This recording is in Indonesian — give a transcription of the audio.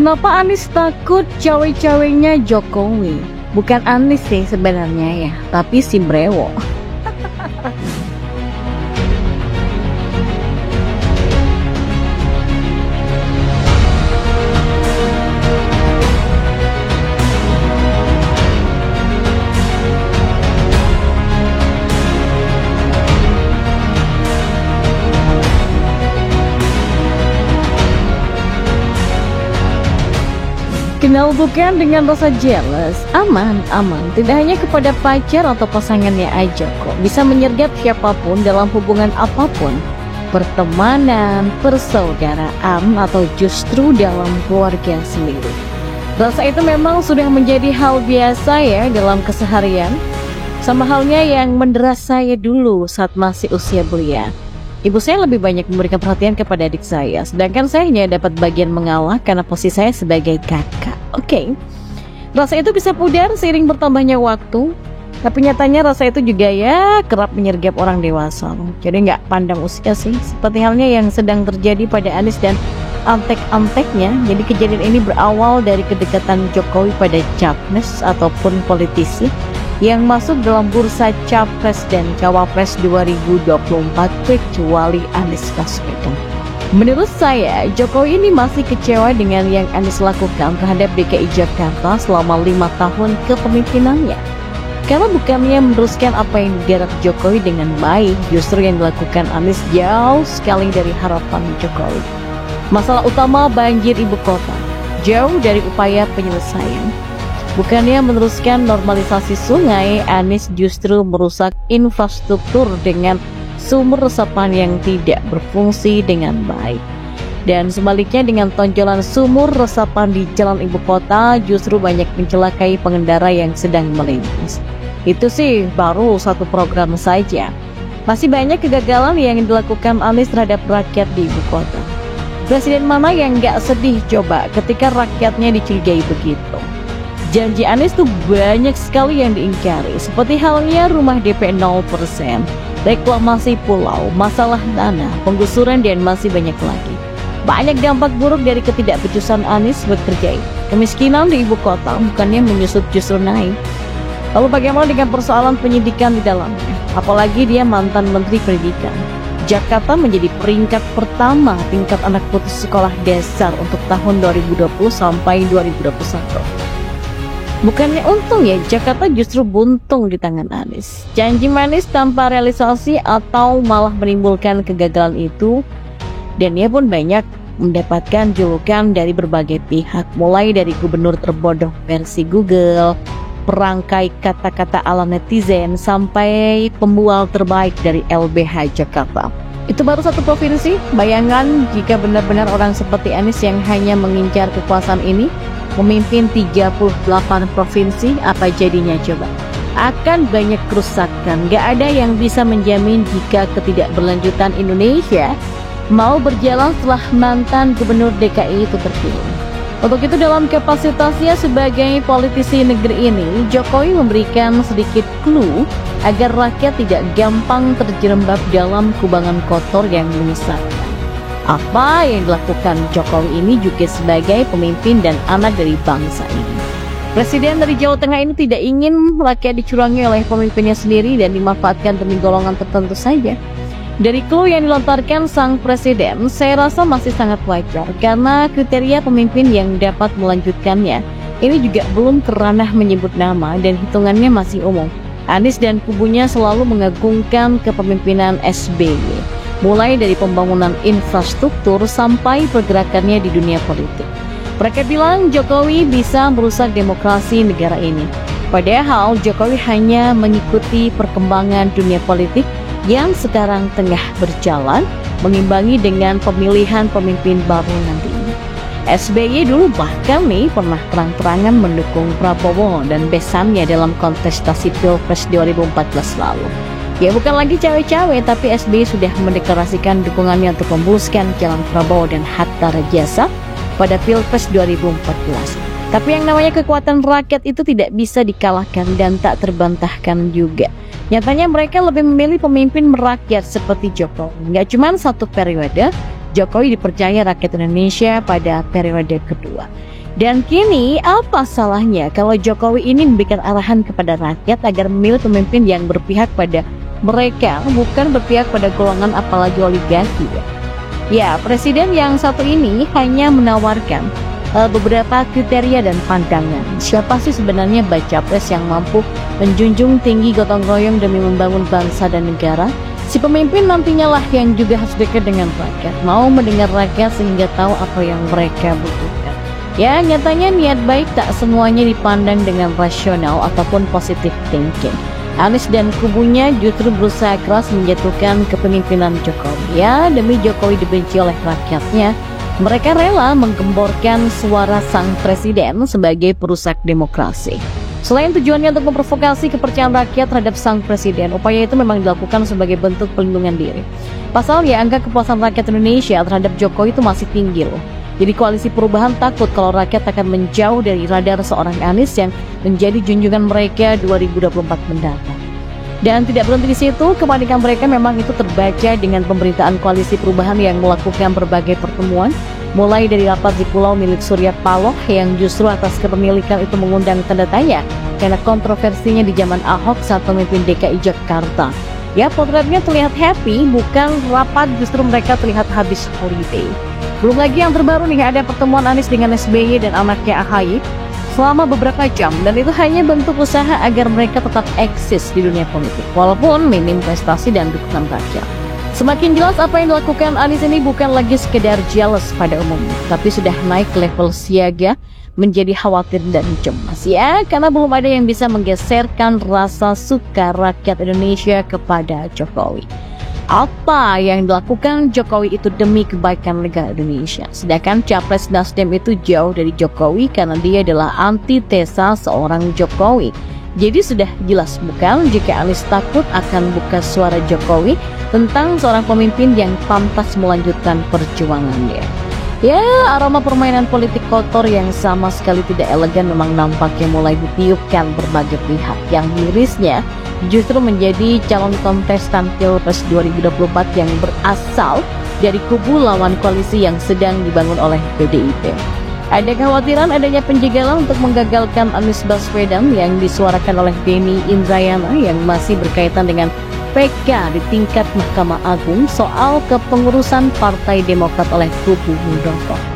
Kenapa Anies takut cawe-cawenya Jokowi? Bukan Anies sih sebenarnya ya, tapi si Brewo. Kenal bukan dengan rasa jealous? Aman. Tidak hanya kepada pacar atau pasangannya aja kok. Bisa menyergap siapapun dalam hubungan apapun. Pertemanan, persaudaraan, atau justru dalam keluarga sendiri. Rasa itu memang sudah menjadi hal biasa ya dalam keseharian. Sama halnya yang mendera saya dulu saat masih usia belia. Ibu saya lebih banyak memberikan perhatian kepada adik saya, sedangkan saya hanya dapat bagian mengalah karena posisi saya sebagai kakak. Oke. Rasa itu bisa pudar seiring bertambahnya waktu, tapi nyatanya rasa itu juga ya kerap menyergap orang dewasa. Jadi nggak pandang usia sih, seperti halnya yang sedang terjadi pada Anies dan antek-anteknya. Jadi kejadian ini berawal dari kedekatan Jokowi pada capres ataupun politisi yang masuk dalam bursa Capres dan Cawapres 2024 kecuali Anies Baswedan. Menurut saya, Jokowi ini masih kecewa dengan yang Anies lakukan terhadap DKI Jakarta selama 5 tahun kepemimpinannya. Karena bukannya meneruskan apa yang digarap Jokowi dengan baik, justru yang dilakukan Anies jauh sekali dari harapan Jokowi. Masalah utama banjir ibu kota, jauh dari upaya penyelesaian. Bukannya meneruskan normalisasi sungai, Anies justru merusak infrastruktur dengan sumber resapan yang tidak berfungsi dengan baik. Dan sebaliknya dengan tonjolan sumur resapan di jalan ibu kota justru banyak mencelakai pengendara yang sedang melintas. Itu sih baru satu program saja. Masih banyak kegagalan yang dilakukan Anies terhadap rakyat di ibu kota. Presiden mana yang gak sedih coba ketika rakyatnya dicurigai begitu? Janji Anies tuh banyak sekali yang diingkari, seperti halnya rumah DP 0%, reklamasi pulau, masalah tanah, penggusuran, dan masih banyak lagi. Banyak dampak buruk dari ketidakbecusan Anies bekerja. Kemiskinan di ibu kota bukannya menyusut justru naik. Lalu bagaimana dengan persoalan penyidikan di dalamnya? Apalagi dia mantan Menteri Pendidikan. Jakarta menjadi peringkat pertama tingkat anak putus sekolah dasar untuk tahun 2020 sampai 2021. Bukannya untung ya, Jakarta justru buntung di tangan Anies. Janji manis tanpa realisasi atau malah menimbulkan kegagalan itu. Dan ia pun banyak mendapatkan julukan dari berbagai pihak, mulai dari gubernur terbodoh versi Google, perangkai kata-kata ala netizen, sampai pembual terbaik dari LBH Jakarta. Itu baru satu provinsi. Bayangan jika benar-benar orang seperti Anies yang hanya mengincar kekuasaan ini memimpin 38 provinsi, apa jadinya coba? Akan banyak kerusakan. Gak ada yang bisa menjamin jika ketidakberlanjutan Indonesia mau berjalan setelah mantan gubernur DKI itu terpilih. Untuk itu dalam kapasitasnya sebagai politisi negeri ini, Jokowi memberikan sedikit clue agar rakyat tidak gampang terjerembab dalam kubangan kotor yang menyesatkan. Apa yang dilakukan Jokowi ini juga sebagai pemimpin dan anak dari bangsa ini. Presiden dari Jawa Tengah ini tidak ingin rakyat dicurangi oleh pemimpinnya sendiri dan dimanfaatkan demi golongan tertentu saja. Dari clue yang dilontarkan sang presiden, saya rasa masih sangat wajar karena kriteria pemimpin yang dapat melanjutkannya ini juga belum keranah menyebut nama dan hitungannya masih umum. Anies dan kubunya selalu mengagungkan kepemimpinan SBY. Mulai dari pembangunan infrastruktur sampai pergerakannya di dunia politik. Mereka bilang Jokowi bisa merusak demokrasi negara ini. Padahal Jokowi hanya mengikuti perkembangan dunia politik yang sekarang tengah berjalan, mengimbangi dengan pemilihan pemimpin baru nantinya. SBY dulu bahkan nih pernah terang-terangan mendukung Prabowo dan besannya dalam kontestasi Pilpres 2014 lalu. Ya bukan lagi cawe-cawe, tapi SBY sudah mendeklarasikan dukungannya untuk memuluskan jalan Prabowo dan Hatta Rajasa pada Pilpres 2014. Tapi yang namanya kekuatan rakyat itu tidak bisa dikalahkan dan tak terbantahkan juga. Nyatanya mereka lebih memilih pemimpin merakyat seperti Jokowi. Nggak cuma satu periode, Jokowi dipercaya rakyat Indonesia pada periode kedua. Dan kini apa salahnya kalau Jokowi ini memberikan arahan kepada rakyat agar memilih pemimpin yang berpihak pada mereka, bukan berpihak pada golongan apalagi oligarki. Ya, presiden yang satu ini hanya menawarkan beberapa kriteria dan pandangan. Siapa sih sebenarnya baca pres yang mampu menjunjung tinggi gotong royong demi membangun bangsa dan negara? Si pemimpin nantinya lah yang juga harus dekat dengan rakyat, mau mendengar rakyat sehingga tahu apa yang mereka butuhkan. Ya, nyatanya niat baik tak semuanya dipandang dengan rasional ataupun positive thinking. Anies dan kubunya justru berusaha keras menjatuhkan kepemimpinan Jokowi. Ya, demi Jokowi dibenci oleh rakyatnya, mereka rela menggemborkan suara sang presiden sebagai perusak demokrasi. Selain tujuannya untuk memprovokasi kepercayaan rakyat terhadap sang presiden, upaya itu memang dilakukan sebagai bentuk pelindungan diri. Pasalnya, angka kepuasan rakyat Indonesia terhadap Jokowi itu masih tinggi loh. Jadi koalisi perubahan takut kalau rakyat akan menjauh dari radar seorang Anies yang menjadi junjungan mereka 2024 mendatang. Dan tidak berhenti di situ, kepanikan mereka memang itu terbaca dengan pemberitaan koalisi perubahan yang melakukan berbagai pertemuan, mulai dari rapat di pulau milik Surya Paloh yang justru atas kepemilikan itu mengundang tanda tanya karena kontroversinya di zaman Ahok saat memimpin DKI Jakarta. Ya, potretnya terlihat happy, bukan rapat justru mereka terlihat habis holiday. Belum lagi yang terbaru nih, ada pertemuan Anies dengan SBY dan anaknya AHY selama beberapa jam, dan itu hanya bentuk usaha agar mereka tetap eksis di dunia politik walaupun minim prestasi dan dukungan rakyat. Semakin jelas apa yang dilakukan Anies ini bukan lagi sekedar jealous pada umumnya, tapi sudah naik level siaga menjadi khawatir dan cemas, ya, karena belum ada yang bisa menggeserkan rasa suka rakyat Indonesia kepada Jokowi. Apa yang dilakukan Jokowi itu demi kebaikan negara Indonesia, sedangkan Capres Nasdem itu jauh dari Jokowi karena dia adalah antitesa seorang Jokowi. Jadi sudah jelas bukan jika Anies takut akan buka suara Jokowi tentang seorang pemimpin yang pantas melanjutkan perjuangannya. Ya, aroma permainan politik kotor yang sama sekali tidak elegan memang nampaknya mulai ditiupkan berbagai pihak, yang mirisnya justru menjadi calon kontestan Pilpres 2024 yang berasal dari kubu lawan koalisi yang sedang dibangun oleh PDIP. Ada kekhawatiran adanya penjagalan untuk menggagalkan Anies Baswedan yang disuarakan oleh Denny Indrayana yang masih berkaitan dengan PK di tingkat Mahkamah Agung soal kepengurusan Partai Demokrat oleh kubu Muldoko.